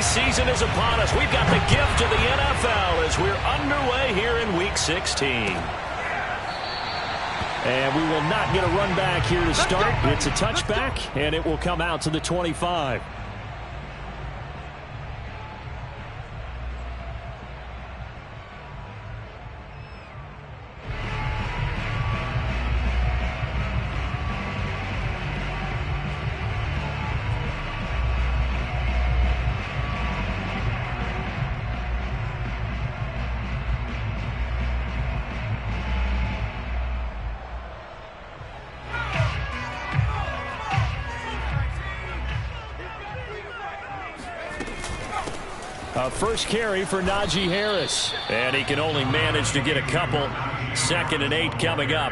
season is upon us. We've got the gift of the NFL as we're underway here in Week 16. And we will not get a run back here to start. It's a touchback, and it will come out to the 25. First carry for Najee Harris. And he can only manage to get a couple. 2nd and 8 coming up.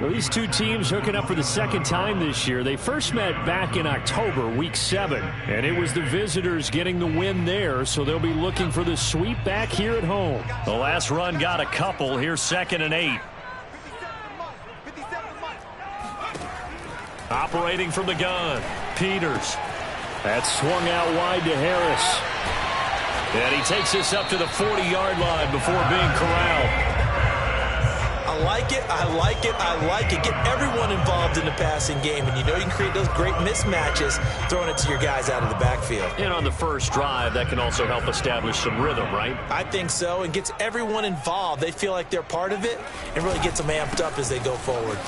Well, these two teams hooking up for the second time this year. They first met back in October, Week 7. And it was the visitors getting the win there, so they'll be looking for the sweep back here at home. The last run got a couple. Here's 2nd and 8. Operating from the gun, Peters. That's swung out wide to Harris. And he takes this up to the 40-yard line before being corralled. I like it, I like it, I like it. Get everyone involved in the passing game, and you know you can create those great mismatches throwing it to your guys out of the backfield. And on the first drive, that can also help establish some rhythm, right? I think so, and gets everyone involved. They feel like they're part of it, and really gets them amped up as they go forward.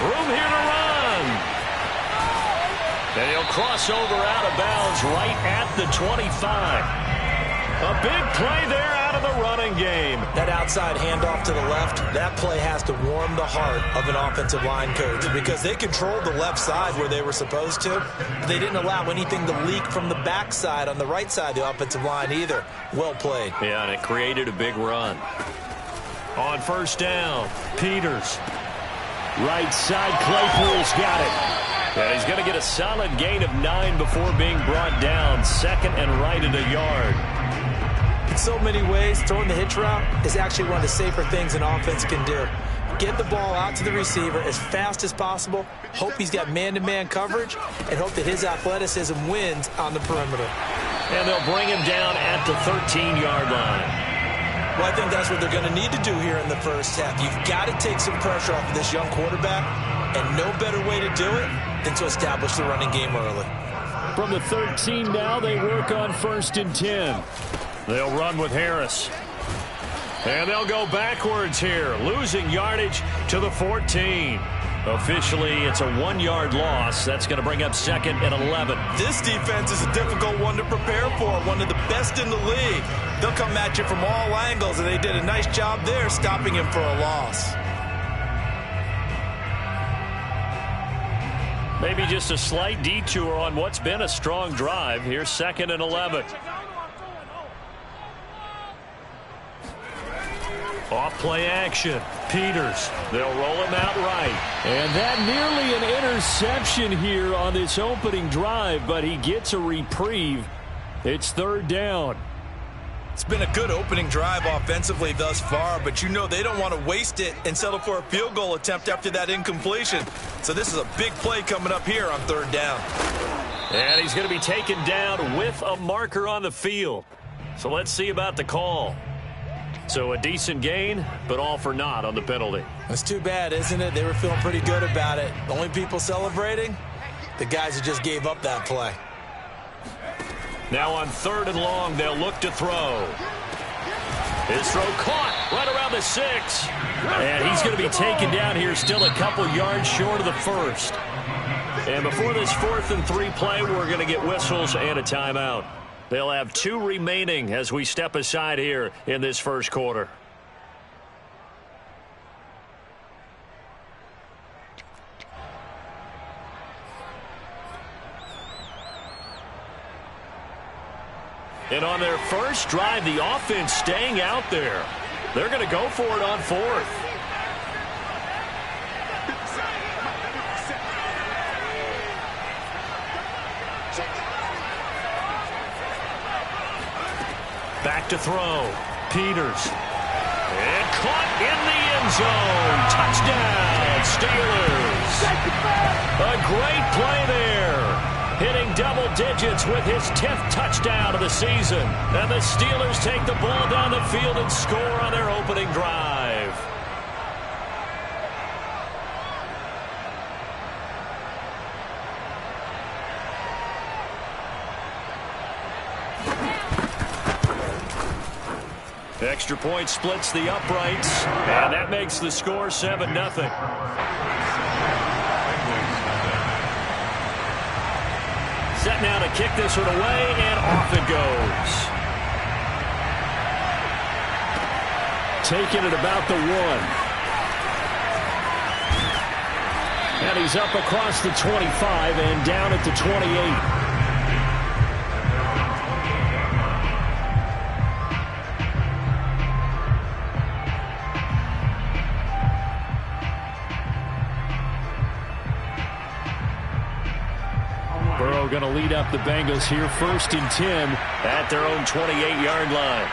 Room here to run. And he'll cross over out of bounds right at the 25. A big play there out of the running game. That outside handoff to the left, that play has to warm the heart of an offensive line coach because they controlled the left side where they were supposed to. They didn't allow anything to leak from the backside on the right side of the offensive line either. Well played. Yeah, and it created a big run. On first down, Peters. Right side, Claypool's got it. And he's going to get a solid gain of 9 before being brought down. 2nd and right at a yard. In so many ways, throwing the hitch route is actually one of the safer things an offense can do. Get the ball out to the receiver as fast as possible, hope he's got man-to-man coverage, and hope that his athleticism wins on the perimeter. And they'll bring him down at the 13-yard line. Well, I think that's what they're going to need to do here in the first half. You've got to take some pressure off of this young quarterback, and no better way to do it than to establish the running game early. From the 13 now, they work on 1st and 10. They'll run with Harris. And they'll go backwards here, losing yardage to the 14. Officially, it's a 1-yard loss. That's going to bring up 2nd and 11. This defense is a difficult one to prepare for, one of the best in the league. They'll come at you from all angles, and they did a nice job there stopping him for a loss. Maybe just a slight detour on what's been a strong drive. Here's 2nd and 11. Off play action. Peters. They'll roll him out right. And that nearly an interception here on this opening drive, but he gets a reprieve. It's 3rd down. It's been a good opening drive offensively thus far, but you know they don't want to waste it and settle for a field goal attempt after that incompletion. So this is a big play coming up here on 3rd down. And he's going to be taken down with a marker on the field. So let's see about the call. So a decent gain, but all for naught on the penalty. It's too bad, isn't it? They were feeling pretty good about it. The only people celebrating, the guys who just gave up that play. Now on 3rd and long, they'll look to throw. His throw caught right around the 6. And he's going to be taken down here still a couple yards short of the 1st. And before this 4th and 3 play, we're going to get whistles and a timeout. They'll have 2 remaining as we step aside here in this first quarter. And on their first drive, the offense staying out there. They're going to go for it on 4th. Back to throw. Peters. And caught in the end zone. Touchdown, Steelers. A great play there. hitting double digits with his 10th touchdown of the season. And the Steelers take the ball down the field and score on their opening drive. Extra point splits the uprights, and that makes the score 7-0. Set now to kick this one away, and off it goes. Taking it about the 1. And he's up across the 25 and down at the 28. Going to lead up the Bengals here, 1st and 10 at their own 28-yard line.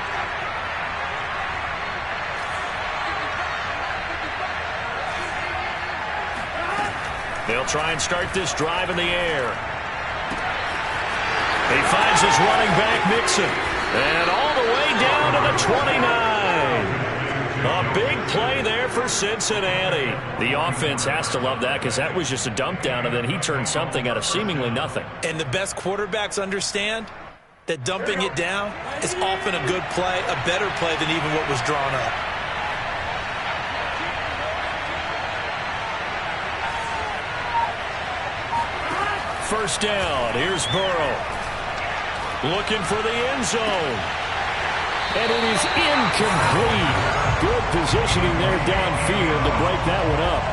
They'll try and start this drive in the air. He finds his running back, Mixon, and all the way down to the 29. A big play there for Cincinnati. The offense has to love that because that was just a dump down, and then he turned something out of seemingly nothing. And the best quarterbacks understand that dumping it down is often a good play, a better play than even what was drawn up. First down. Here's Burrow. Looking for the end zone. And it is incomplete. Good positioning there downfield to break that one up.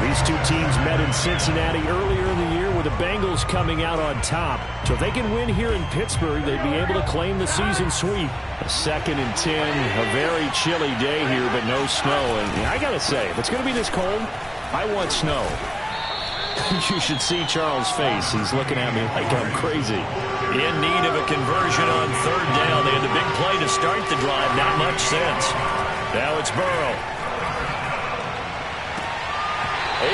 These two teams met in Cincinnati earlier in the year with the Bengals coming out on top. So if they can win here in Pittsburgh, they'd be able to claim the season sweep. A 2nd and 10, a very chilly day here, but no snow. And I got to say, if it's going to be this cold, I want snow. You should see Charles' face. He's looking at me like I'm crazy. In need of a conversion on 3rd down. They had the big play to start the drive. Not much sense. Now it's Burrow.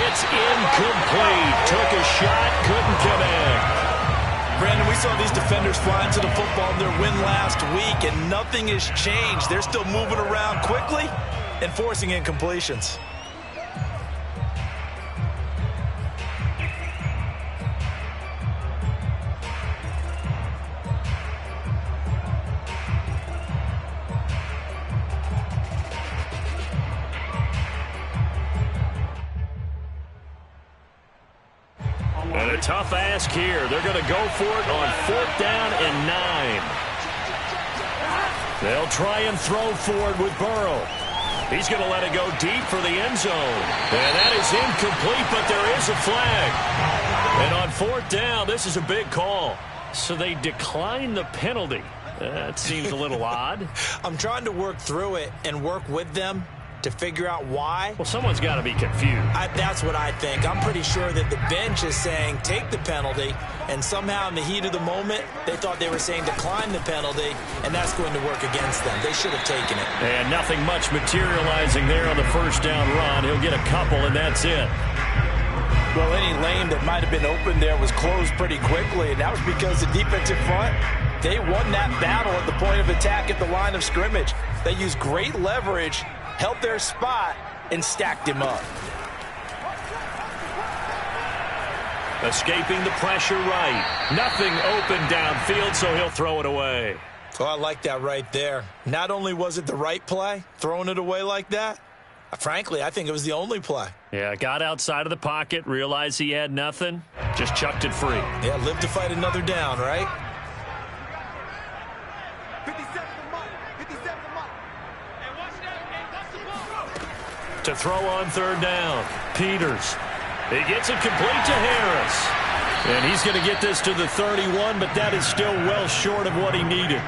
It's incomplete. Took a shot, couldn't connect. Brandon, we saw these defenders fly into the football in their win last week, and nothing has changed. They're still moving around quickly and forcing incompletions. And a tough ask here. They're going to go for it on 4th down and 9. They'll try and throw forward with Burrow. He's going to let it go deep for the end zone. And that is incomplete, but there is a flag. And on 4th down, this is a big call. So they decline the penalty. That seems a little odd. I'm trying to work through it and work with them to figure out why. Well, someone's got to be confused. That's what I think. I'm pretty sure that the bench is saying take the penalty, and somehow in the heat of the moment, they thought they were saying decline the penalty, and that's going to work against them. They should have taken it. And nothing much materializing there on the 1st down run. He'll get a couple, and that's it. Well, any lane that might have been open there was closed pretty quickly, and that was because the defensive front, they won that battle at the point of attack at the line of scrimmage. They used great leverage, held their spot, and stacked him up. Escaping the pressure right. Nothing open downfield, so he'll throw it away. Oh, I like that right there. Not only was it the right play, throwing it away like that, frankly, I think it was the only play. Yeah, got outside of the pocket, realized he had nothing, just chucked it free. Yeah, live to fight another down, right? To throw on 3rd down. Peters. He gets it complete to Harris. And he's going to get this to the 31, but that is still well short of what he needed.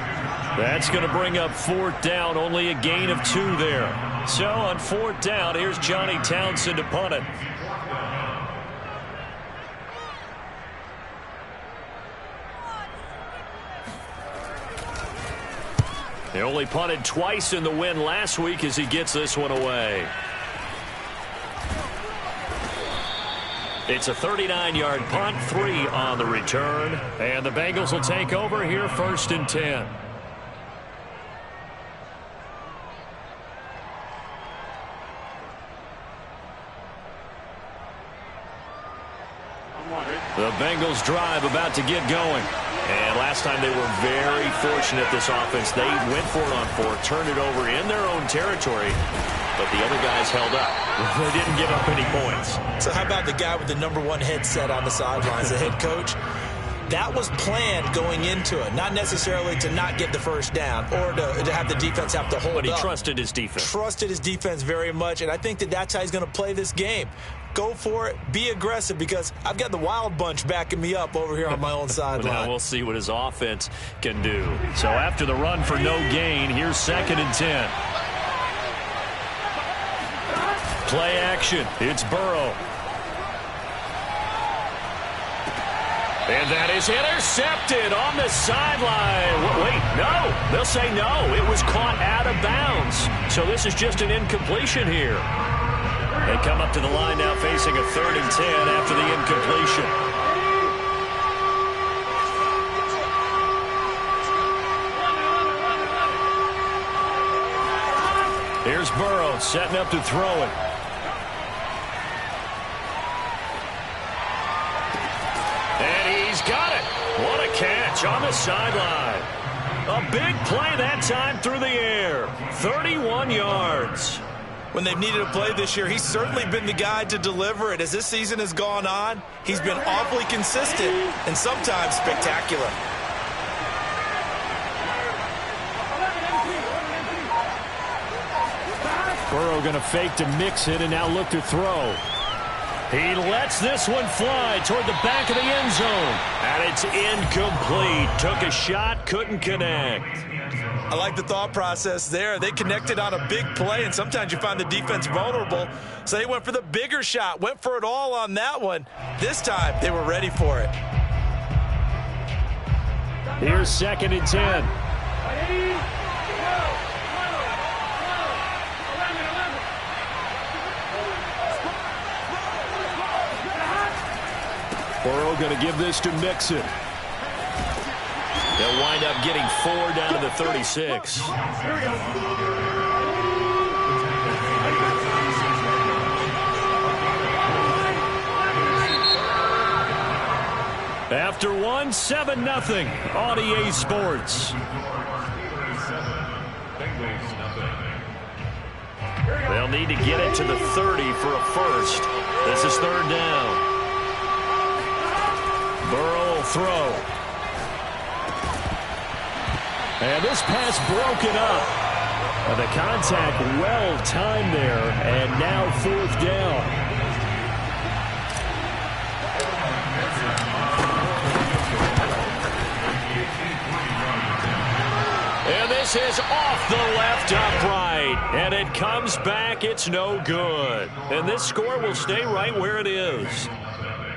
That's going to bring up 4th down, only a gain of 2 there. So on 4th down, here's Johnny Townsend to punt it. They only punted twice in the win last week as he gets this one away. It's a 39-yard punt, 3 on the return. And the Bengals will take over here, 1st and 10. The Bengals drive about to get going. And last time they were very fortunate, this offense. They went for it on 4, turned it over in their own territory, but the other guys held up. They didn't give up any points. So how about the guy with the #1 headset on the sidelines, the head coach? That was planned going into it, not necessarily to not get the first down or to have the defense have to hold up. But he trusted his defense. Trusted his defense very much, and I think that's how he's going to play this game. Go for it. Be aggressive, because I've got the Wild Bunch backing me up over here on my own sideline. Now we'll see what his offense can do. So after the run for no gain, here's 2nd and 10. Play action. It's Burrow. And that is intercepted on the sideline. Wait, no. They'll say no. It was caught out of bounds. So this is just an incompletion here. They come up to the line now facing a 3rd and 10 after the incompletion. Here's Burrow setting up to throw it. And he's got it. What a catch on the sideline. A big play that time through the air. 31 yards. When they've needed a play this year, he's certainly been the guy to deliver it. As this season has gone on, he's been awfully consistent and sometimes spectacular. Burrow going to fake to mix it and now look to throw. He lets this one fly toward the back of the end zone. And it's incomplete. Took a shot, couldn't connect. I like the thought process there. They connected on a big play, and sometimes you find the defense vulnerable. So they went for the bigger shot, went for it all on that one. This time, they were ready for it. Here's 2nd and 10. Burrow going to give this to Mixon. They'll wind up getting 4 down to the 36. After 1, 7-0 on EA Sports. They'll need to get it to the 30 for a first. This is 3rd down. Burrow will throw. And this pass broken up. The contact well timed there, and now 4th down. And this is off the left upright, and it comes back. It's no good. And this score will stay right where it is.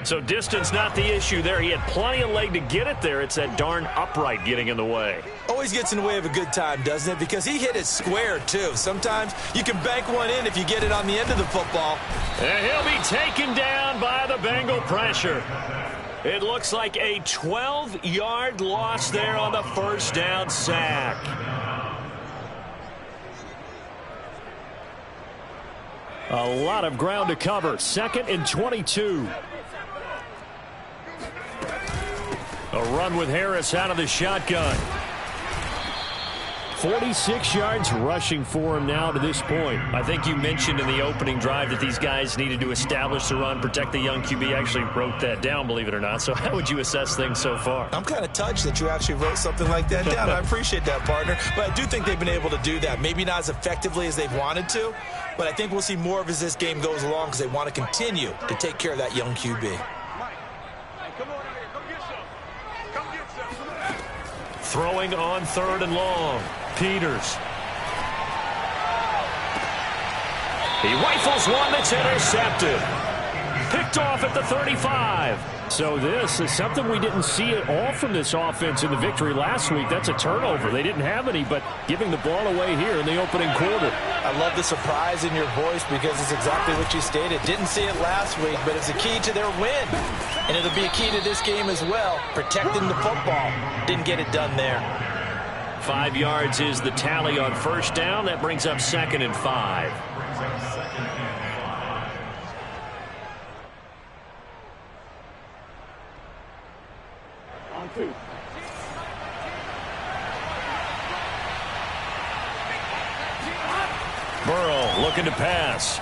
So distance not the issue there. He had plenty of leg to get it there. It's that darn upright getting in the way. Always gets in the way of a good time, doesn't it? Because he hit it square, too. Sometimes you can bank one in if you get it on the end of the football. And he'll be taken down by the Bengal pressure. It looks like a 12-yard loss there on the 1st down sack. A lot of ground to cover. 2nd and 22. A run with Harris out of the shotgun. 46 yards rushing for him now to this point. I think you mentioned in the opening drive that these guys needed to establish the run, protect the young QB. Actually wrote that down, believe it or not. So how would you assess things so far? I'm kind of touched that you actually wrote something like that down. I appreciate that, partner. But I do think they've been able to do that. Maybe not as effectively as they've wanted to, but I think we'll see more of as this game goes along because they want to continue to take care of that young QB. Throwing on 3rd and long. Peters. He rifles one that's intercepted. picked off at the 35. So this is something we didn't see at all from this offense in the victory last week. That's a turnover. They didn't have any, but giving the ball away here in the opening quarter. I love the surprise in your voice because it's exactly what you stated. Didn't see it last week, but it's a key to their win. And it'll be a key to this game as well, protecting the football. Didn't get it done there. 5 yards is the tally on first down. That brings up 2nd and 5. Burrow looking to pass.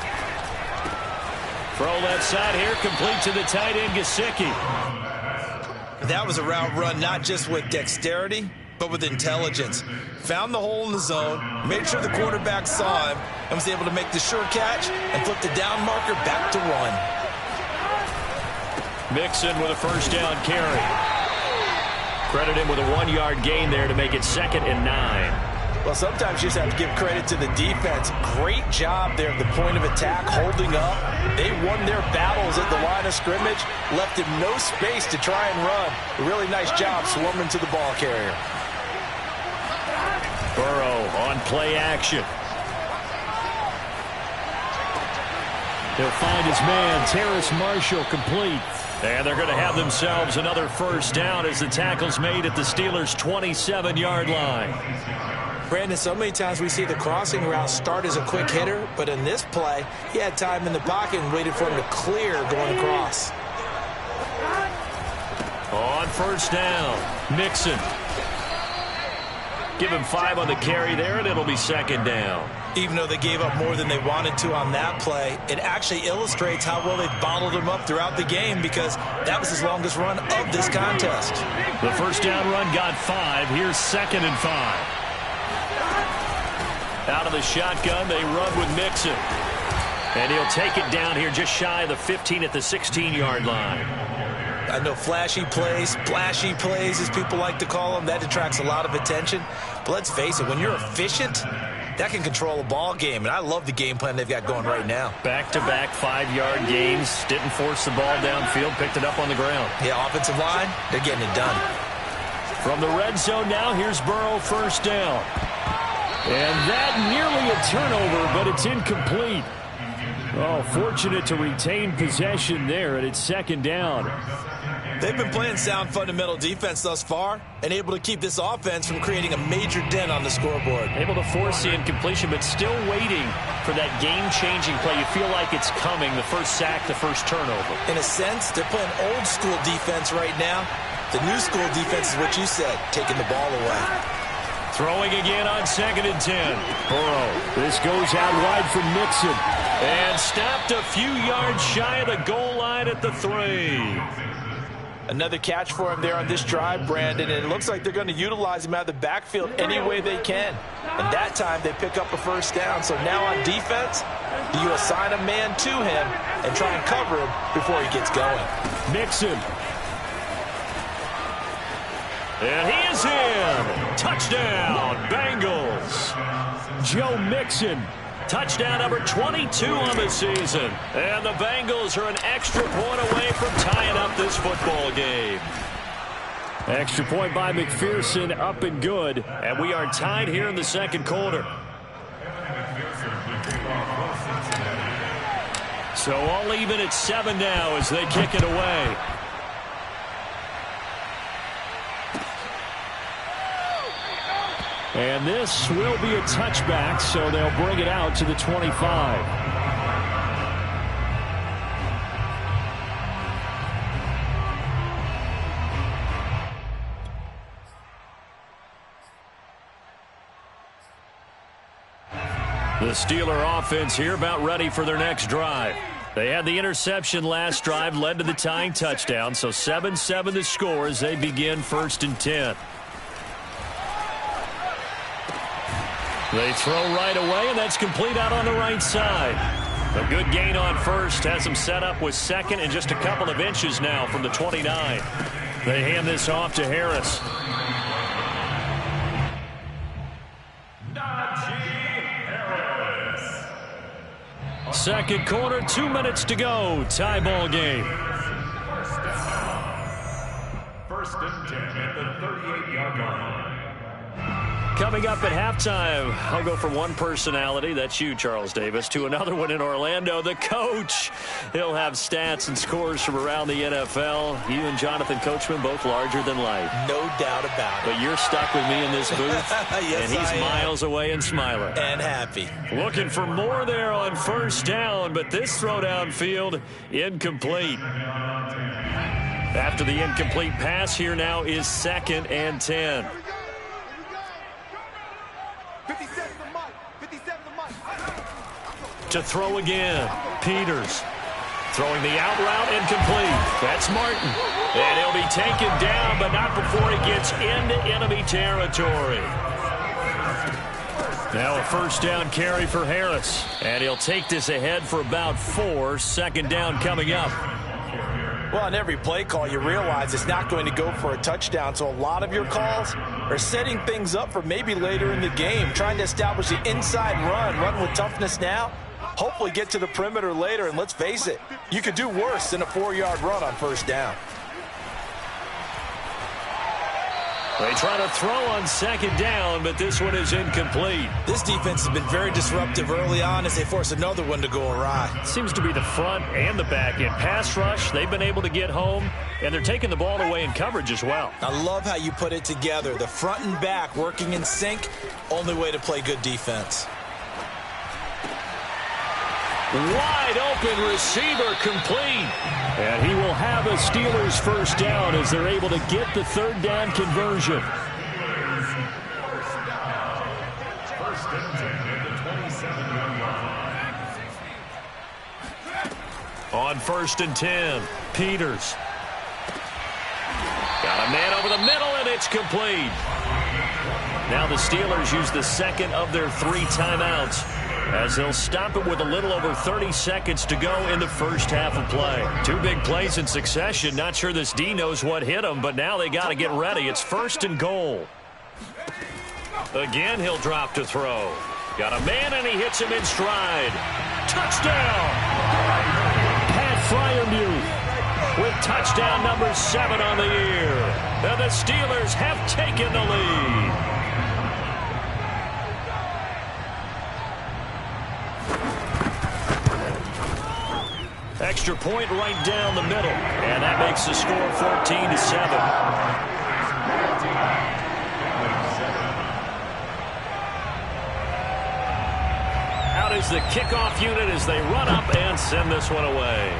Throw left side here, complete to the tight end, Gesicki. That was a route run not just with dexterity, but with intelligence. Found the hole in the zone, made sure the quarterback saw him, and was able to make the sure catch and flip the down marker back to run. Mixon with a first down carry. Credit him with a 1-yard gain there to make it 2nd and 9. Well, sometimes you just have to give credit to the defense. Great job there at the point of attack, holding up. They won their battles at the line of scrimmage, left him no space to try and run. A really nice job swarming to the ball carrier. Burrow on play action. He'll find his man, Terrace Marshall, complete. And they're going to have themselves another first down as the tackle's made at the Steelers' 27-yard line. Brandon, so many times we see the crossing route start as a quick hitter, but in this play, he had time in the pocket and waited for him to clear going across. On first down, Mixon. Give him 5 on the carry there, and it'll be 2nd down. Even though they gave up more than they wanted to on that play, it actually illustrates how well they've bottled him up throughout the game because that was his longest run of this contest. The first down run got 5. Here's 2nd and 5. Out of the shotgun, they run with Mixon. And he'll take it down here just shy of the 15 at the 16-yard line. I know flashy plays, splashy plays, as people like to call them, that attracts a lot of attention. But let's face it, when you're efficient, that can control a ball game. And I love the game plan they've got going right now. Back-to-back 5-yard gains. Didn't force the ball downfield, picked it up on the ground. Yeah, offensive line, they're getting it done. From the red zone now, here's Burrow, first down. And that nearly a turnover, but it's incomplete. Oh, fortunate to retain possession there, and it's 2nd down. They've been playing sound fundamental defense thus far and able to keep this offense from creating a major dent on the scoreboard. Able to force the incompletion, but still waiting for that game-changing play. You feel like it's coming, the first sack, the first turnover. In a sense, they're playing old-school defense right now. The new school defense is what you said, taking the ball away. Throwing again on 2nd and 10. Burrow. This goes out wide from Mixon. And stopped a few yards shy of the goal line at the 3. Another catch for him there on this drive, Brandon, and it looks like they're going to utilize him out of the backfield any way they can. And that time they pick up a first down. So now on defense, do you assign a man to him and try and cover him before he gets going? Mixon. And he is in. Touchdown, Bengals. Joe Mixon. Touchdown number 22 on the season. And the Bengals are an extra point away from tying up this football game. Extra point by McPherson, up and good. And we are tied here in the 2nd quarter. So all even at 7 now as they kick it away. And this will be a touchback, so they'll bring it out to the 25. The Steeler offense here about ready for their next drive. They had the interception last drive, led to the tying touchdown, so 7-7 the score as they begin 1st and 10. They throw right away, and that's complete out on the right side. A good gain on first, has them set up with 2nd and just a couple of inches now from the 29. They hand this off to Harris. second quarter, 2 minutes to go. Tie ball game. First and 10 at the 38-yard line. Coming up at halftime, I'll go from one personality, that's you, Charles Davis, to another one in Orlando, the coach. He'll have stats and scores from around the NFL. You and Jonathan Coachman, both larger than life. No doubt about it. But you're stuck with me in this booth, yes, and he's miles away and smiling. And happy. Looking for more there on first down, but this throw downfield, incomplete. After the incomplete pass, here now is 2nd and 10. To throw again, Peters. Throwing the out route incomplete. That's Martin. And he'll be taken down, but not before he gets into enemy territory. Now a first down carry for Harris. And he'll take this ahead for about 4. Second down coming up. Well, on every play call, you realize it's not going to go for a touchdown. So a lot of your calls are setting things up for maybe later in the game, trying to establish the inside run with toughness now. Hopefully get to the perimeter later, and let's face it, you could do worse than a 4-yard run on first down. They try to throw on second down, but this one is incomplete. This defense has been very disruptive early on as they force another one to go awry. Seems to be the front and the back end. Pass rush, they've been able to get home, and they're taking the ball away in coverage as well. I love how you put it together. The front and back working in sync, only way to play good defense. Wide open receiver complete. And he will have a Steelers first down as they're able to get the third down conversion. First and 10 at the 27-yard line. On first and 10, Peters. Got a man over the middle, and it's complete. Now the Steelers use the second of their 3 timeouts, as they'll stop it with a little over 30 seconds to go in the first half of play. 2 big plays in succession. Not sure this D knows what hit him, but now they got to get ready. It's 1st and goal. Again, he'll drop to throw. Got a man, and he hits him in stride. Touchdown! Pat Freiermuth with touchdown number 7 on the year. And the Steelers have taken the lead. Extra point right down the middle, and that makes the score 14-7. Out is the kickoff unit as they run up and send this one away.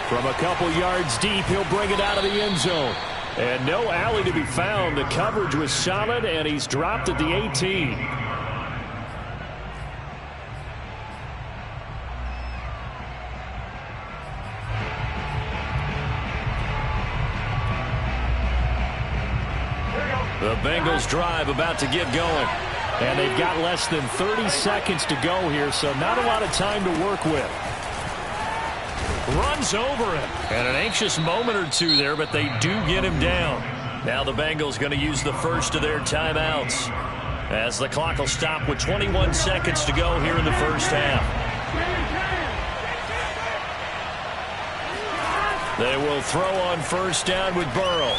From a couple yards deep, he'll bring it out of the end zone. And no alley to be found. The coverage was solid, and he's dropped at the 18. The Bengals drive about to get going. And they've got less than 30 seconds to go here, so not a lot of time to work with. Runs over him. And an anxious moment or two there, but they do get him down. Now the Bengals going to use the first of their timeouts, as the clock will stop with 21 seconds to go here in the first half. They will throw on first down with Burrow.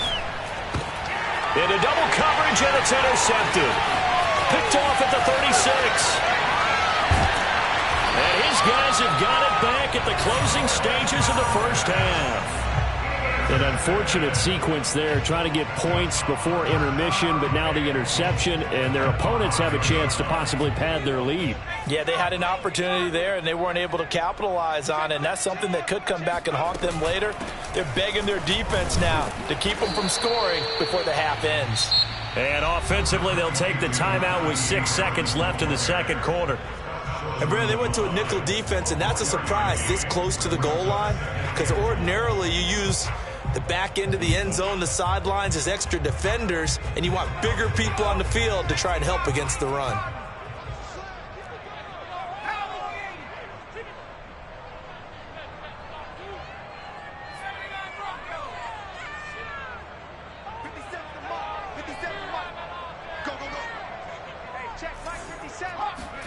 Into double coverage, and it's intercepted. Picked off at the 36. And his guys have got it back at the closing stages of the first half. An unfortunate sequence there, trying to get points before intermission, but now the interception, and their opponents have a chance to possibly pad their lead. Yeah, they had an opportunity there, and they weren't able to capitalize on it, and that's something that could come back and haunt them later. They're begging their defense now to keep them from scoring before the half ends. And offensively, they'll take the timeout with 6 seconds left in the second quarter. And, Brad, they went to a nickel defense, and that's a surprise this close to the goal line, because ordinarily you use the back end of the end zone, the sidelines as extra defenders, and you want bigger people on the field to try and help against the run. Go, go, go. Hey, check, Mike 57.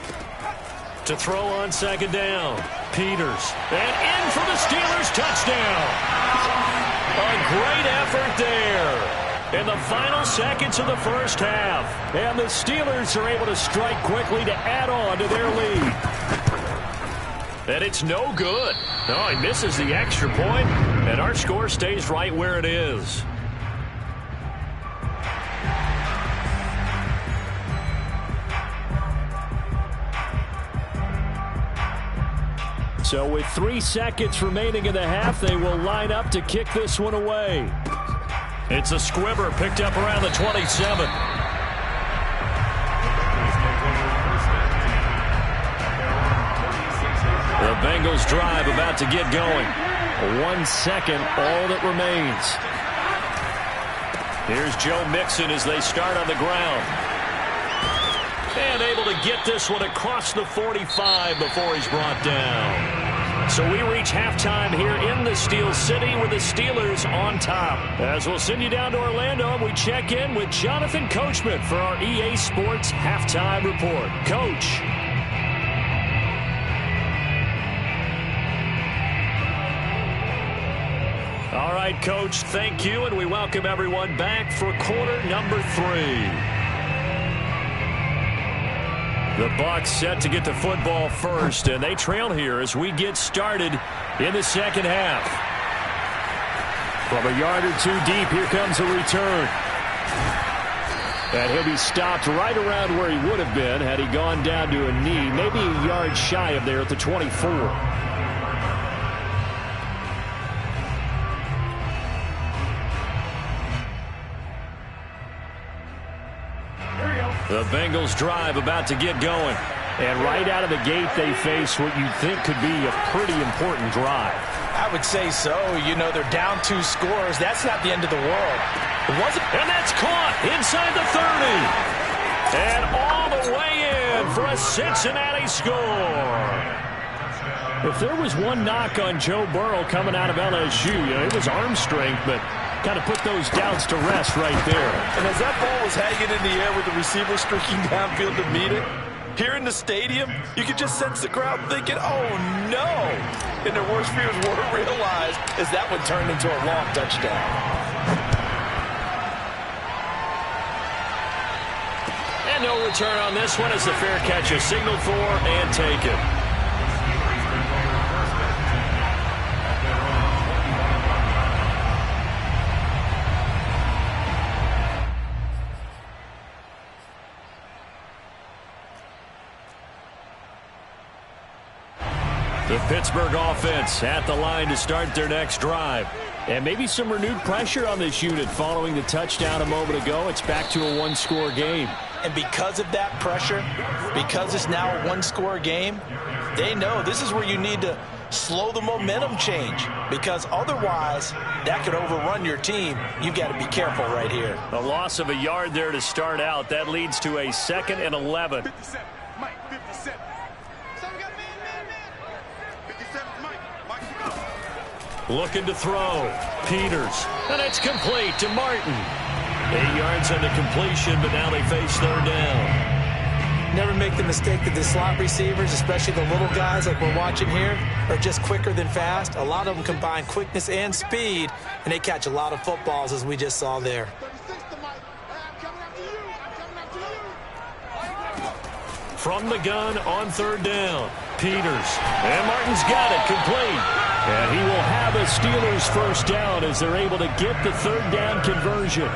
To throw on second down. Peters. And in for the Steelers touchdown. A great effort there. In the final seconds of the first half. And the Steelers are able to strike quickly to add on to their lead. And it's no good. No, he misses the extra point, and our score stays right where it is. So with 3 seconds remaining in the half, they will line up to kick this one away. It's a squibber picked up around the 27. The Bengals drive about to get going. 1 second, all that remains. Here's Joe Mixon as they start on the ground. And able to get this one across the 45 before he's brought down. So we reach halftime here in the Steel City with the Steelers on top. As we'll send you down to Orlando, we check in with Jonathan Coachman for our EA Sports Halftime Report. Coach. All right, Coach, thank you, and we welcome everyone back for quarter number 3. The Bucs set to get the football first, and they trail here as we get started in the second half. From a yard or 2 deep, here comes a return. And he'll be stopped right around where he would have been had he gone down to a knee, maybe a yard shy of there at the 24. The Bengals drive about to get going. And right out of the gate, they face what you think could be a pretty important drive. I would say so. You know, they're down 2 scores. That's not the end of the world. It wasn't. And that's caught inside the 30. And all the way in for a Cincinnati score. If there was one knock on Joe Burrow coming out of LSU, you know, it was arm strength, but kind of put those doubts to rest right there. And as that ball was hanging in the air with the receiver streaking downfield to meet it, here in the stadium, you could just sense the crowd thinking, oh, no. And their worst fears weren't realized as that one turned into a long touchdown. And no return on this one as the fair catch is signaled for and taken. The Pittsburgh offense at the line to start their next drive. And maybe some renewed pressure on this unit following the touchdown a moment ago. It's back to a 1-score game. And because of that pressure, because it's now a 1-score game, they know this is where you need to slow the momentum change. Because otherwise, that could overrun your team. You've got to be careful right here. A loss of a yard there to start out. That leads to a 2nd and 11. 57, Mike, 57. Looking to throw. Peters. And it's complete to Martin. 8 yards on the completion, but now they face 3rd down. Never make the mistake that the slot receivers, especially the little guys like we're watching here, are just quicker than fast. A lot of them combine quickness and speed, and they catch a lot of footballs, as we just saw there. From the gun on 3rd down. Peters. And Martin's got it complete. And he will have a Steelers first down as they're able to get the 3rd down conversion.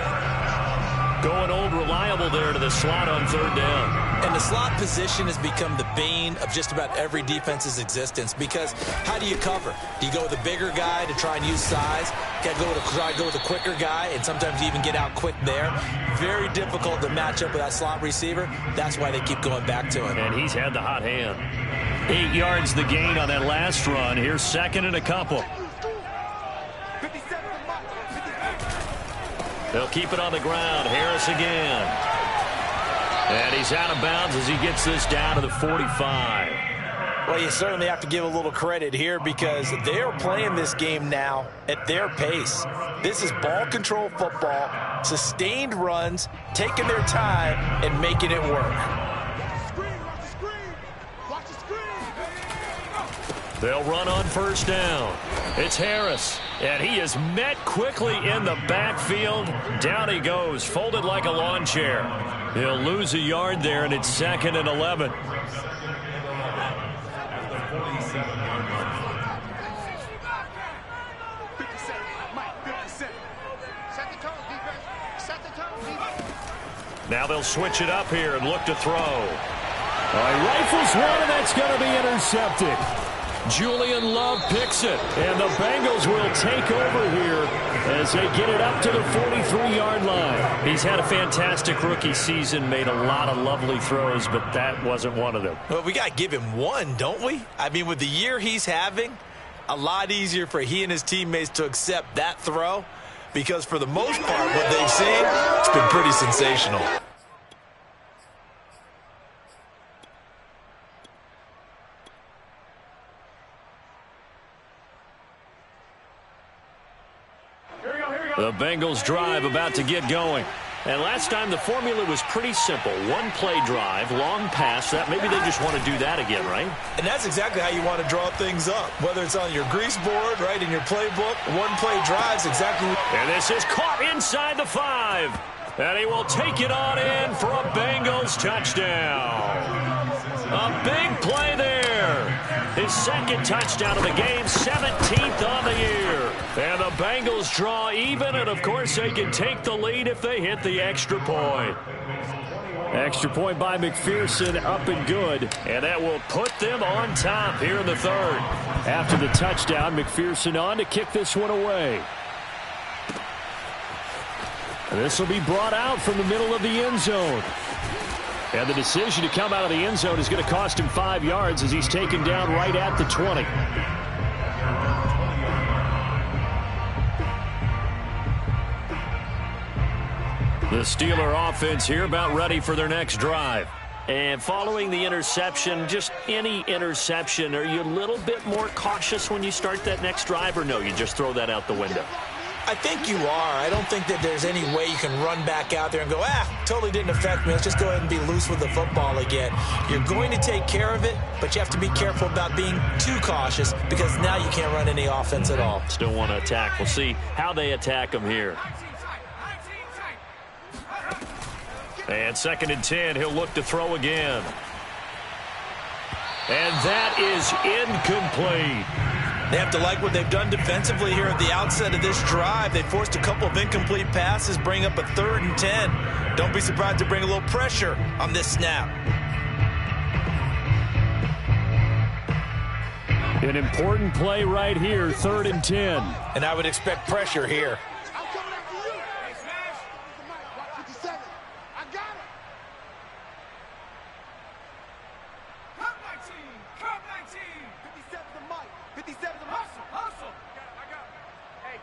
Going old reliable there to the slot on 3rd down. And the slot position has become the bane of just about every defense's existence, because how do you cover? Do you go with a bigger guy to try and use size? Got to try to go with a quicker guy, and sometimes you even get out quick there. Very difficult to match up with that slot receiver. That's why they keep going back to him. And he's had the hot hand. 8 yards the gain on that last run. Here's 2nd and a couple. They'll keep it on the ground. Harris again. And he's out of bounds as he gets this down to the 45. Well, you certainly have to give a little credit here because they're playing this game now at their pace. This is ball control football, sustained runs, taking their time and making it work. Watch the screen. Watch the screen. They'll run on first down. It's Harris, and he is met quickly in the backfield. Down he goes, folded like a lawn chair. He'll lose a yard there, and it's 2nd and 11. Now they'll switch it up here and look to throw. He rifles one, and that's going to be intercepted. Julian Love picks it, and the Bengals will take over here as they get it up to the 43-yard line. He's had a fantastic rookie season, made a lot of lovely throws, but that wasn't one of them. Well, we got to give him one, don't we? I mean, with the year he's having, a lot easier for he and his teammates to accept that throw, because for the most part, what they've seen, it's been pretty sensational. The Bengals drive about to get going. And last time the formula was pretty simple. One play drive, long pass. That maybe they just want to do that again, right? And that's exactly how you want to draw things up. Whether it's on your grease board, right, in your playbook, one play drives exactly. And this is caught inside the 5. And he will take it on in for a Bengals touchdown. A big play there. His second touchdown of the game, 17th on the year. And the Bengals draw even, and of course they can take the lead if they hit the extra point. Extra point by McPherson, up and good. And that will put them on top here in the 3rd. After the touchdown, McPherson on to kick this one away. And this will be brought out from the middle of the end zone. And the decision to come out of the end zone is going to cost him 5 yards as he's taken down right at the 20. The Steeler offense here about ready for their next drive. And following the interception, just any interception, are you a little bit more cautious when you start that next drive, or no, you just throw that out the window? I think you are. I don't think that there's any way you can run back out there and go, totally didn't affect me. Let's just go ahead and be loose with the football again. You're going to take care of it, but you have to be careful about being too cautious because now you can't run any offense at all. Still want to attack. We'll see how they attack them here. And 2nd and 10, he'll look to throw again. And that is incomplete. They have to like what they've done defensively here at the outset of this drive. They forced a couple of incomplete passes, bring up a 3rd and 10. Don't be surprised to bring a little pressure on this snap. An important play right here, 3rd and 10. And I would expect pressure here.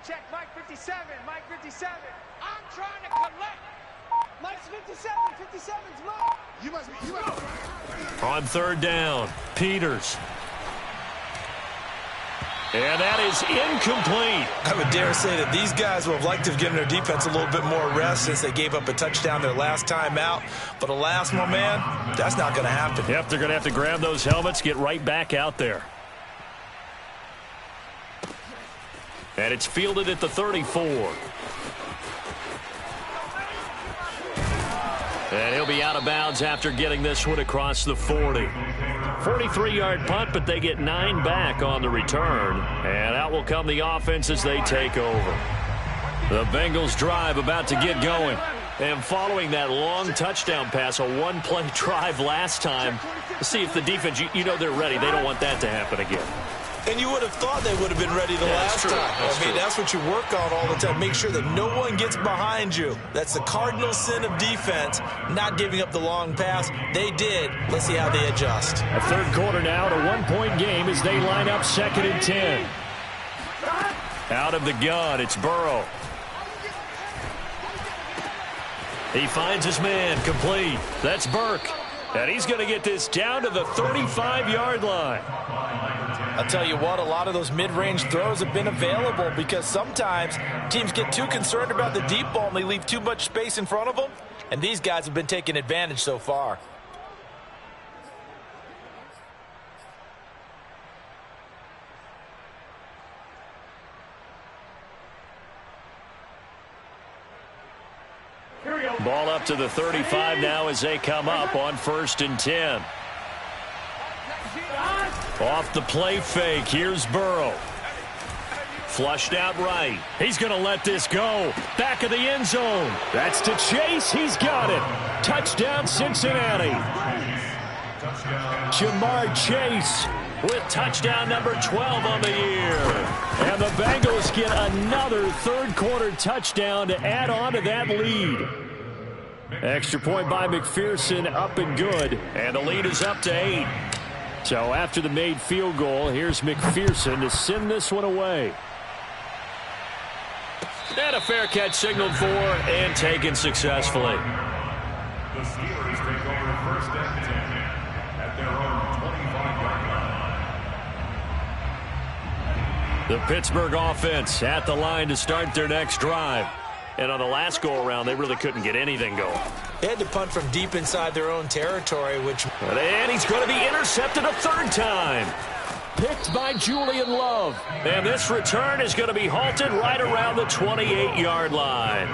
Check Mike 57, Mike 57. I'm trying to collect. Mike's 57, 57's Mike. You must be. On 3rd down, Peters. And that is incomplete. I would dare say that these guys would have liked to have given their defense a little bit more rest since they gave up a touchdown their last time out. But alas, my man, that's not going to happen. Yep, they're going to have to grab those helmets, get right back out there. And it's fielded at the 34. And he'll be out of bounds after getting this one across the 40. 43-yard punt, but they get 9 back on the return. And out will come the offense as they take over. The Bengals drive about to get going. And following that long touchdown pass, a one-play drive last time, see if the defense, you know they're ready. They don't want that to happen again. And you would have thought they would have been ready the last time. I mean, that's what you work on all the time. Make sure that no one gets behind you. That's the cardinal sin of defense, not giving up the long pass. They did. Let's see how they adjust. A 3rd quarter now, a 1-point game as they line up 2nd and 10. Out of the gun, it's Burrow. He finds his man, complete. That's Burke. And he's going to get this down to the 35-yard line. I'll tell you what, a lot of those mid-range throws have been available because sometimes teams get too concerned about the deep ball and they leave too much space in front of them. And these guys have been taking advantage so far. Ball up to the 35 now as they come up on 1st and 10. Off the play fake. Here's Burrow. Flushed out right. He's going to let this go. Back of the end zone. That's to Chase. He's got it. Touchdown, Cincinnati. Jamar Chase with touchdown number 12 on the year. And the Bengals get another third-quarter touchdown to add on to that lead. Extra point by McPherson, up and good. And the lead is up to 8. So after the made field goal, here's McPherson to send this one away. And a fair catch signaled for and taken successfully. The Steelers take over 1st and 10 at their own 25-yard line. The Pittsburgh offense at the line to start their next drive. And on the last go-around, they really couldn't get anything going. They had to punt from deep inside their own territory, which... And he's going to be intercepted a third time. Picked by Julian Love. And this return is going to be halted right around the 28-yard line.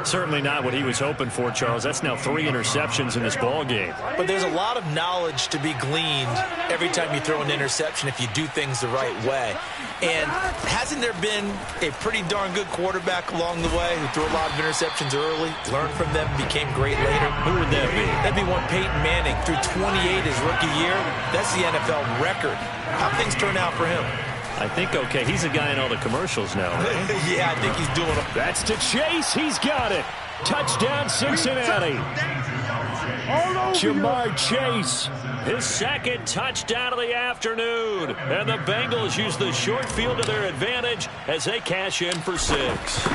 Certainly not what he was hoping for, Charles. That's now 3 interceptions in this ball game. But there's a lot of knowledge to be gleaned every time you throw an interception if you do things the right way. And hasn't there been a pretty darn good quarterback along the way who threw a lot of interceptions early, learned from them, became great later? Who would that be? That'd be one Peyton Manning. Threw 28 his rookie year. That's the NFL record. How things turn out for him? I think, okay, he's a guy in all the commercials now. Yeah, I think he's doing it. That's to Chase. He's got it. Touchdown, Cincinnati. Jamar Chase, his second touchdown of the afternoon. And the Bengals use the short field to their advantage as they cash in for 6.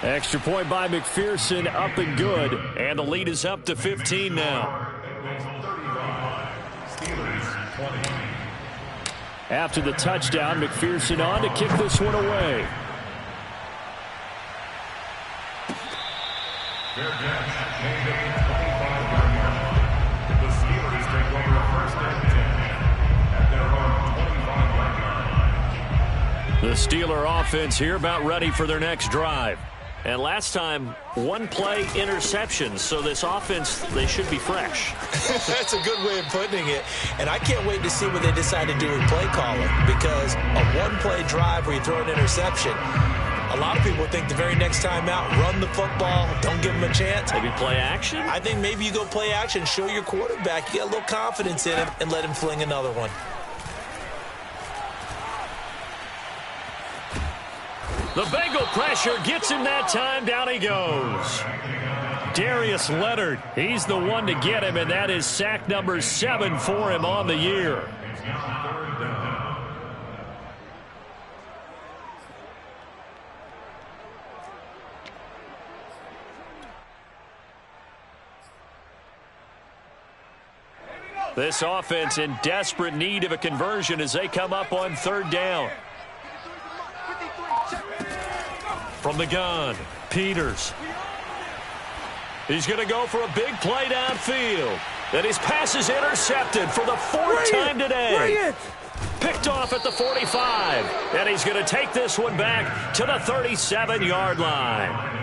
Extra point by McPherson, up and good. And the lead is up to 15 now. After the touchdown, McPherson on to kick this one away. Fair catch, made at the 25-yard line. The Steelers take over 1st and 10 at their own 25-yard line. The Steeler offense here about ready for their next drive. And last time, 1-play interceptions, so this offense, they should be fresh. That's a good way of putting it. And I can't wait to see what they decide to do with play calling, because a 1-play drive where you throw an interception, a lot of people think the very next time out, run the football, don't give them a chance. Maybe play action? I think maybe you go play action, show your quarterback, you get a little confidence in him, and let him fling another one. The Bengal pressure gets him that time. Down he goes. Darius Leonard, he's the one to get him, and that is sack number 7 for him on the year. This offense in desperate need of a conversion as they come up on 3rd down. From the gun, Peters. He's going to go for a big play downfield. And his pass is intercepted for the 4th time today. Picked off at the 45. And he's going to take this one back to the 37-yard line.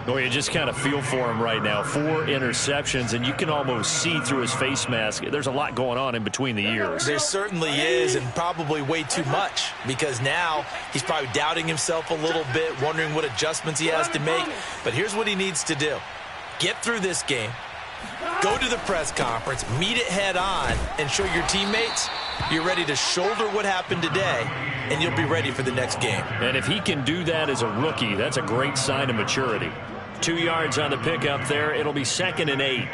Well, you just kind of feel for him right now. 4 interceptions, and you can almost see through his face mask. There's a lot going on in between the ears. There certainly is, and probably way too much, because now he's probably doubting himself a little bit, wondering what adjustments he has to make. But here's what he needs to do. Get through this game, go to the press conference, meet it head on, and show your teammates you're ready to shoulder what happened today, and you'll be ready for the next game. And if he can do that as a rookie, that's a great sign of maturity. 2 yards on the pickup there. It'll be 2nd and 8.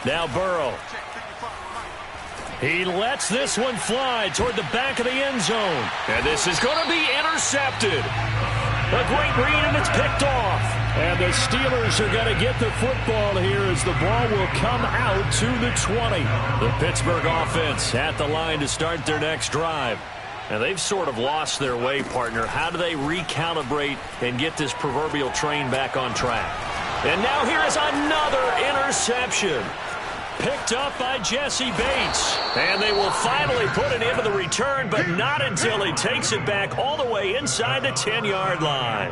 Now Burrow. He lets this one fly toward the back of the end zone. And this is going to be intercepted. A great read, and it's picked off. And the Steelers are going to get the football here as the ball will come out to the 20. The Pittsburgh offense at the line to start their next drive. And they've sort of lost their way, partner. How do they recalibrate and get this proverbial train back on track? And now here is another interception. picked up by Jesse Bates. And they will finally put an end to the return, but not until he takes it back all the way inside the 10-yard line.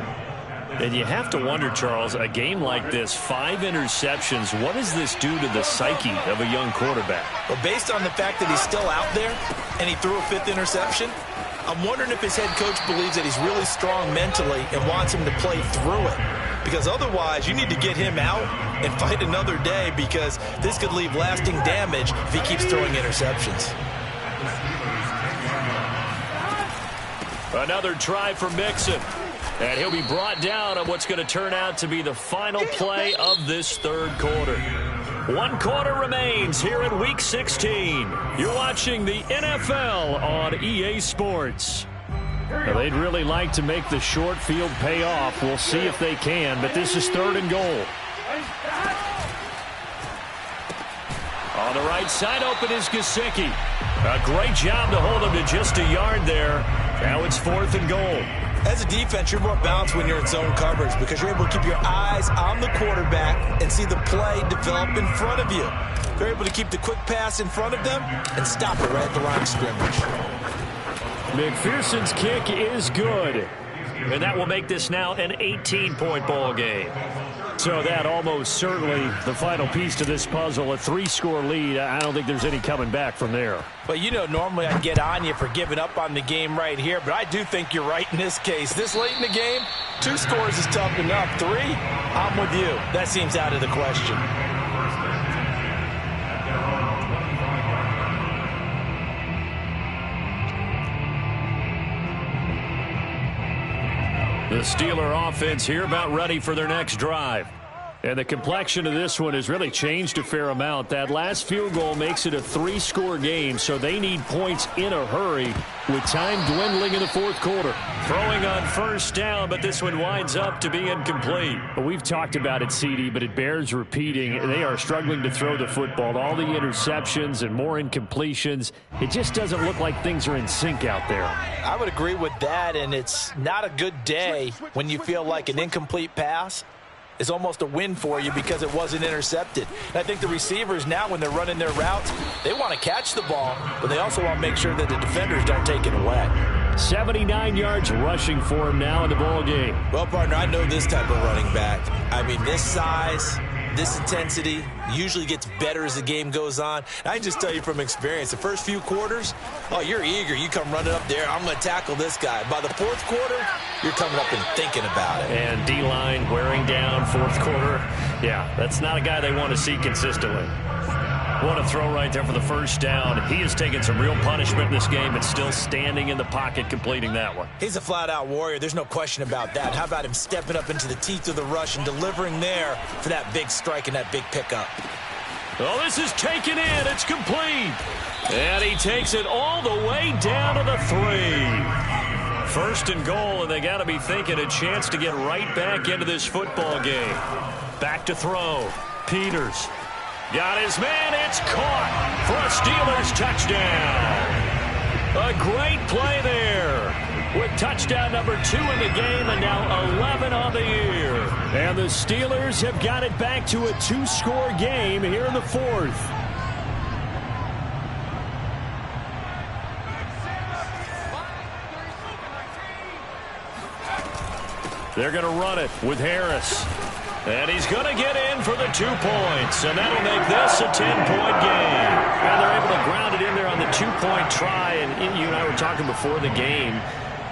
And you have to wonder, Charles, a game like this, 5 interceptions, what does this do to the psyche of a young quarterback? Well, based on the fact that he's still out there and he threw a 5th interception, I'm wondering if his head coach believes that he's really strong mentally and wants him to play through it. Because otherwise, you need to get him out and fight another day, because this could leave lasting damage if he keeps throwing interceptions. Another try for Mixon. And he'll be brought down on what's going to turn out to be the final play of this third quarter. 1 quarter remains here in Week 16. You're watching the NFL on EA Sports. Now, they'd really like to make the short field pay off. We'll see if they can, but this is 3rd and goal. On the right side, open is Gesicki. A great job to hold him to just a yard there. Now it's 4th and goal. As a defense, you're more balanced when you're in zone coverage because you're able to keep your eyes on the quarterback and see the play develop in front of you. You're able to keep the quick pass in front of them and stop it right at the line of scrimmage. McPherson's kick is good. And that will make this now an 18-point ball game. So that almost certainly the final piece to this puzzle, a 3-score lead. I don't think there's any coming back from there. But, you know, normally I'd get on you for giving up on the game right here, but I do think you're right in this case. This late in the game, 2 scores is tough enough. 3, I'm with you. That seems out of the question. The Steeler offense here about ready for their next drive. And the complexion of this one has really changed a fair amount. That last field goal makes it a 3-score game, so they need points in a hurry with time dwindling in the 4th quarter. Throwing on 1st down, but this one winds up to be incomplete. We've talked about it, CD, but it bears repeating. They are struggling to throw the football. All the interceptions and more incompletions. It just doesn't look like things are in sync out there. I would agree with that, and it's not a good day when you feel like an incomplete pass is almost a win for you because it wasn't intercepted. And I think the receivers now, when they're running their routes, they want to catch the ball, but they also want to make sure that the defenders don't take it away. 79 yards rushing for him now in the ball game. Well, partner, I know this type of running back. I mean, this size, this intensity usually gets better as the game goes on. And I just tell you from experience, the first few quarters, oh, you're eager. You come running up there, I'm going to tackle this guy. By the 4th quarter, you're coming up and thinking about it. And D-line wearing down 4th quarter. Yeah, that's not a guy they want to see consistently. What a throw right there for the 1st down. He has taken some real punishment in this game, but still standing in the pocket completing that one. He's a flat-out warrior. There's no question about that. How about him stepping up into the teeth of the rush and delivering there for that big strike and that big pickup? Oh, this is taken in. It's complete. And he takes it all the way down to the 3. 1st and goal, and they got to be thinking a chance to get right back into this football game. Back to throw. Peters. Got his man. It's caught for a Steelers touchdown. A great play there with touchdown number 2 in the game and now 11 on the year. And the Steelers have got it back to a 2-score game here in the 4th. They're going to run it with Harris. And he's going to get in for the 2 points. And that'll make this a 10-point game. And they're able to ground it in there on the 2-point try. And you and I were talking before the game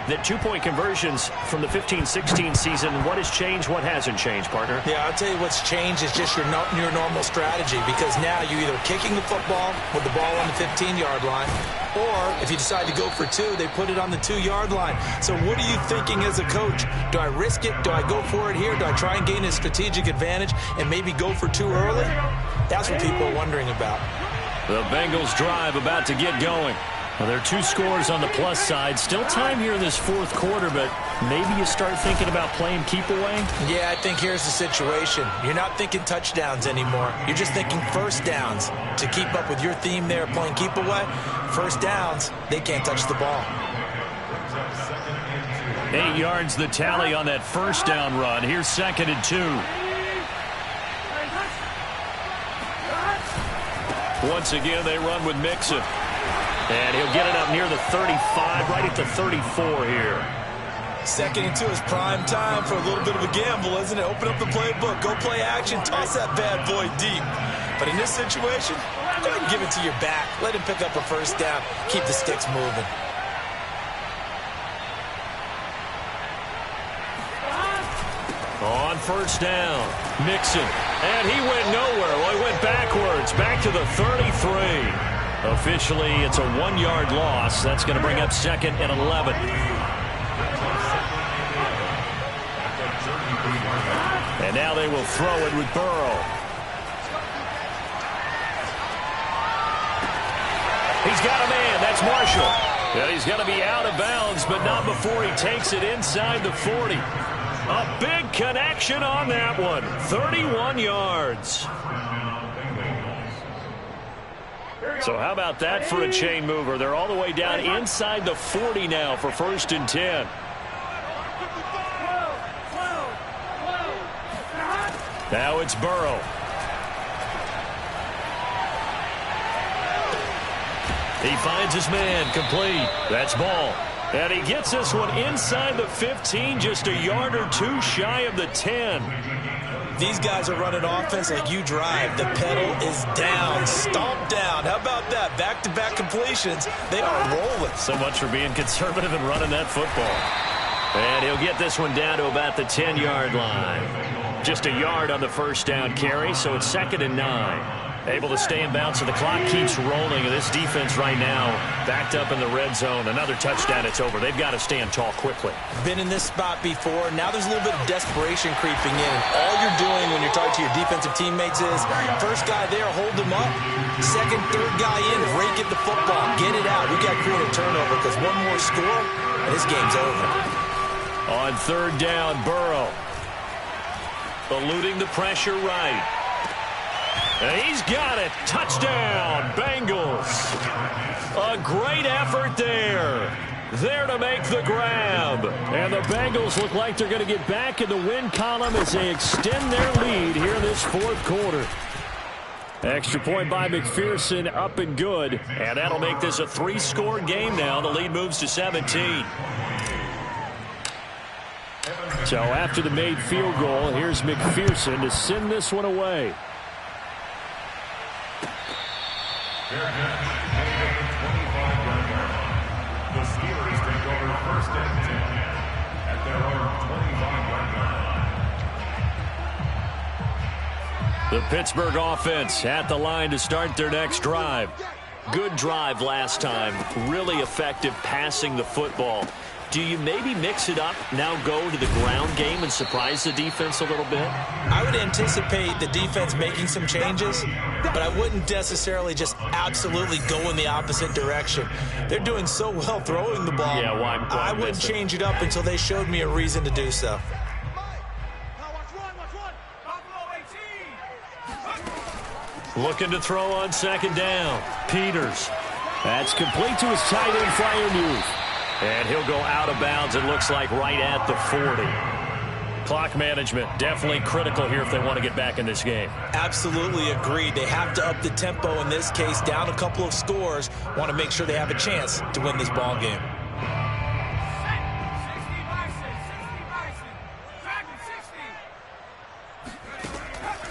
that 2-point conversions from the 15-16 season, what has changed, what hasn't changed, partner? Yeah, I'll tell you what's changed is just your normal strategy, because now you're either kicking the football with the ball on the 15-yard line, or if you decide to go for 2, they put it on the 2-yard line. So what are you thinking as a coach? Do I risk it? Do I go for it here? Do I try and gain a strategic advantage and maybe go for 2 early? That's what people are wondering about. The Bengals drive about to get going. Well, there are 2 scores on the plus side. Still time here in this 4th quarter, but maybe you start thinking about playing keep away? Yeah, I think here's the situation. You're not thinking touchdowns anymore. You're just thinking 1st downs. To keep up with your theme there, playing keep away, 1st downs, they can't touch the ball. 8 yards the tally on that 1st down run. Here's 2nd and 2. Once again, they run with Mixon. And he'll get it up near the 35, right at the 34 here. 2nd and 2 is prime time for a little bit of a gamble, isn't it? Open up the playbook, go play action, toss that bad boy deep. But in this situation, go ahead and give it to your back. Let him pick up a first down. Keep the sticks moving. On first down, Mixon. And he went nowhere. Well, he went backwards, back to the 33. Officially, it's a 1-yard loss. That's going to bring up 2nd and 11. And now they will throw it with Burrow. He's got a man. That's Marshall. And he's going to be out of bounds, but not before he takes it inside the 40. A big connection on that one. 31 yards. So how about that for a chain mover? They're all the way down inside the 40 now for 1st and 10. Now it's Burrow. He finds his man, complete. That's ball. And he gets this one inside the 15, just a yard or two shy of the 10. These guys are running offense like you drive. The pedal is down, stomped down. How about that? Back-to-back completions. They are rolling. So much for being conservative and running that football. And he'll get this one down to about the 10-yard line. Just a yard on the first down carry, so it's 2nd and 9. Able to stay in bounds, so the clock keeps rolling. And this defense right now backed up in the red zone. Another touchdown, it's over. They've got to stand tall quickly. Been in this spot before. Now there's a little bit of desperation creeping in. And all you're doing when you're talking to your defensive teammates is, first guy there, hold him up. Second, third guy in, rake at the football. Get it out. We've got to create a turnover because one more score, and this game's over. On 3rd down, Burrow. Eluding the pressure right. And he's got it. Touchdown, Bengals. A great effort there. There to make the grab. And the Bengals look like they're going to get back in the win column as they extend their lead here in this 4th quarter. Extra point by McPherson, up and good. And that'll make this a 3-score game now. The lead moves to 17. So after the made field goal, here's McPherson to send this one away. They're good. They take a 25-yard line. The Steelers take over 1st and 10 at their own 25-yard line. The Pittsburgh offense at the line to start their next drive. Good drive last time. Really effective passing the football. Do you maybe mix it up, now go to the ground game and surprise the defense a little bit? I would anticipate the defense making some changes, but I wouldn't necessarily just absolutely go in the opposite direction. They're doing so well throwing the ball. Yeah, why I wouldn't change it up until they showed me a reason to do so. Looking to throw on 2nd down. Peters. That's complete to his tight end, Freiermuth. And he'll go out of bounds, it looks like, right at the 40. Clock management definitely critical here if they want to get back in this game. Absolutely agreed. They have to up the tempo in this case, down a couple of scores. Want to make sure they have a chance to win this ball game.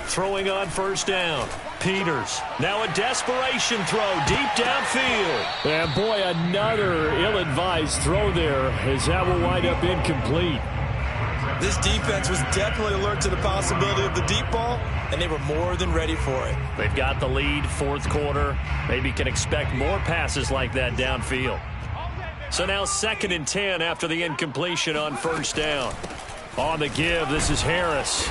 Throwing on 1st down. Peters. Now a desperation throw deep downfield. And boy, another ill-advised throw there as that will wind up incomplete. This defense was definitely alert to the possibility of the deep ball, and they were more than ready for it. They've got the lead, 4th quarter. Maybe can expect more passes like that downfield. So now 2nd and 10 after the incompletion on 1st down. On the give, this is Harris.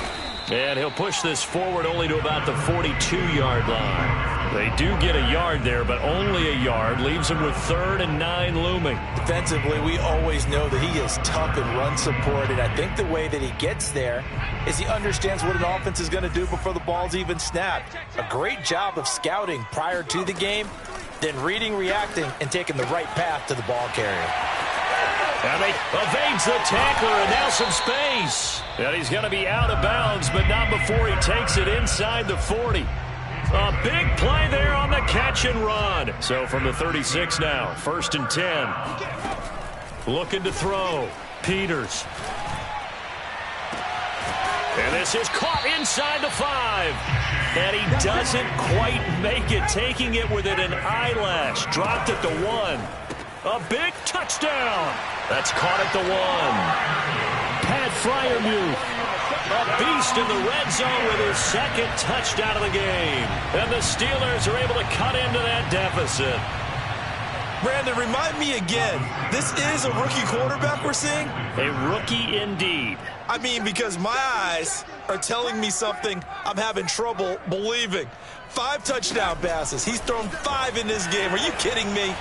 And he'll push this forward only to about the 42-yard line. They do get a yard there, but only a yard. Leaves him with 3rd and 9 looming. Defensively, we always know that he is tough in run support, and I think the way that he gets there is he understands what an offense is going to do before the ball's even snapped. A great job of scouting prior to the game, then reading, reacting, and taking the right path to the ball carrier. And he evades the tackler, and now some space. And he's going to be out of bounds, but not before he takes it inside the 40. A big play there on the catch and run. So from the 36 now, 1st and 10. Looking to throw. Peters. And this is caught inside the 5. And he doesn't quite make it, taking it within an eyelash. Dropped at the 1. A big touchdown. That's caught at the 1. Pat Freiermuth. A beast in the red zone with his 2nd touchdown of the game. And the Steelers are able to cut into that deficit. Brandon, remind me again, this is a rookie quarterback we're seeing? A rookie indeed. I mean, because my eyes are telling me something I'm having trouble believing. 5 touchdown passes. He's thrown 5 in this game. Are you kidding me?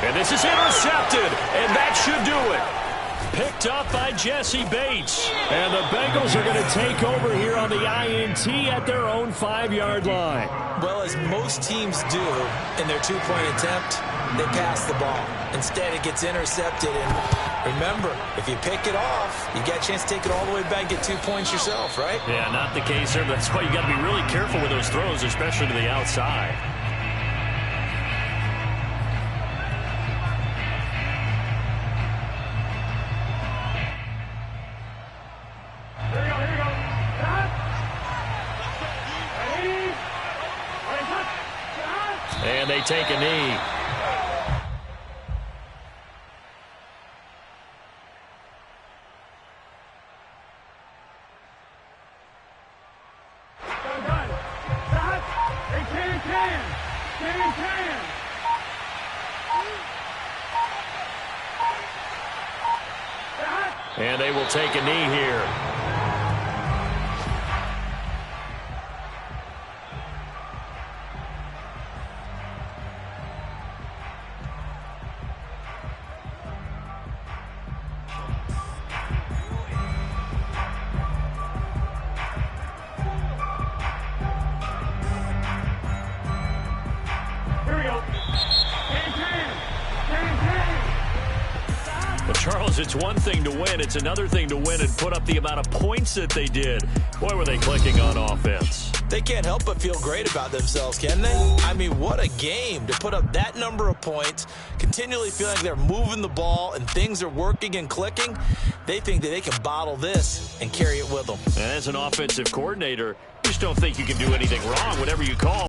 And this is intercepted, and that should do it. Picked up by Jesse Bates. And the Bengals are going to take over here on the INT at their own 5-yard line. Well, as most teams do in their 2-point attempt, they pass the ball. Instead, it gets intercepted. And remember, if you pick it off, you get a chance to take it all the way back and get 2 points yourself, right? Yeah, not the case here. That's why you got to be really careful with those throws, especially to the outside. And they take a knee. And they will take a knee here. Charles, it's one thing to win. It's another thing to win and put up the amount of points that they did. Boy, were they clicking on offense. They can't help but feel great about themselves, can they? I mean, what a game to put up that number of points, continually feeling like they're moving the ball and things are working and clicking. They think that they can bottle this and carry it with them. And as an offensive coordinator, you just don't think you can do anything wrong, whatever you call.